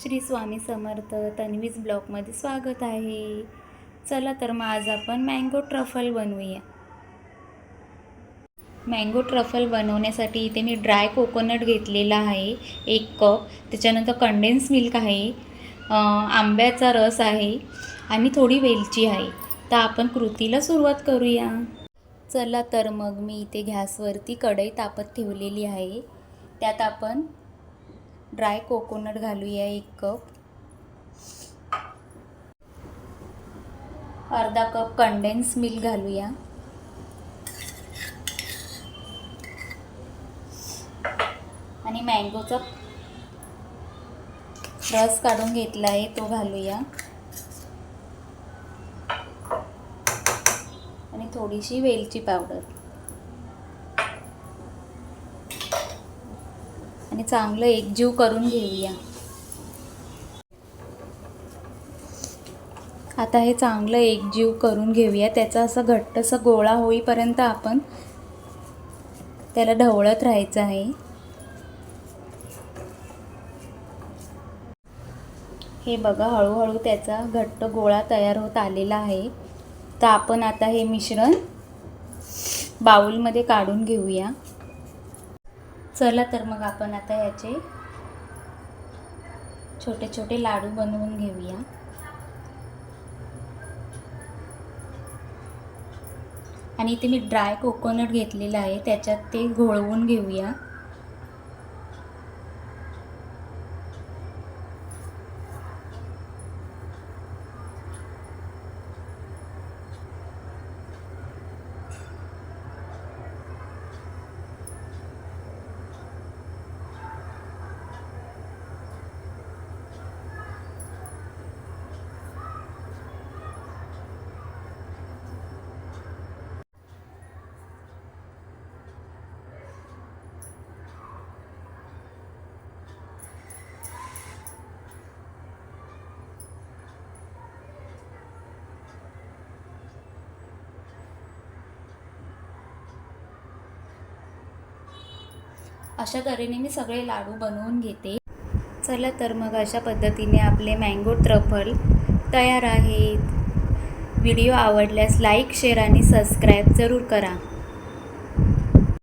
श्री स्वामी समर्थ तन्वीज ब्लॉगमध्ये स्वागत आहे। चला तर मग आज आपण मँगो ट्रफल बनवूया। मँगो ट्रफल बनवण्यासाठी इथे मी ड्राय कोकोनट घेतलेला आहे 1 कप, त्याच्यानंतर कंडेन्स मिल्क आहे, आंब्याचा रस आहे आणि थोडी वेलची आहे। तर आपण कृतीला सुरुवात करूया। चला तर मग मी इथे गॅसवरती कढई तापत ठेवलेली आहे। त्यात आपण ड्राय कोकोनट घालूया 1 कप, अर्धा कप कंडेन्स मिल्क घालूया आणि मँगोचा रस काढून घेतला आहे तो घालूया आणि थोडीशी वेलची पावडर आणि चांगलं एकजीव करून घेऊया। आता हे चांगलं एकजीव करून घेऊया। त्याचा असा घट्टसा गोळा होईपर्यंत आपण त्याला ढवळत राहायचं आहे। हे बघा, हळूहळू त्याचा घट्ट गोळा तयार होत आलेला आहे। तर आपण आता हे मिश्रण बाउलमध्ये काढून घेऊया। चला तर मग आपण आता याचे छोटे छोटे लाडू बनवून घेऊया। आणि इथे मी ड्राय कोकोनट घेतलेला आहे, त्याच्यात ते घोळवून घेऊया। अशा तऱ्हेने मी सगळे लाडू बनवून घेते। चला तर मग अशा पद्धतीने आपले मँगो ट्रफल तयार आहेत। व्हिडिओ आवडल्यास लाईक, शेअर आणि सबस्क्राईब जरूर करा।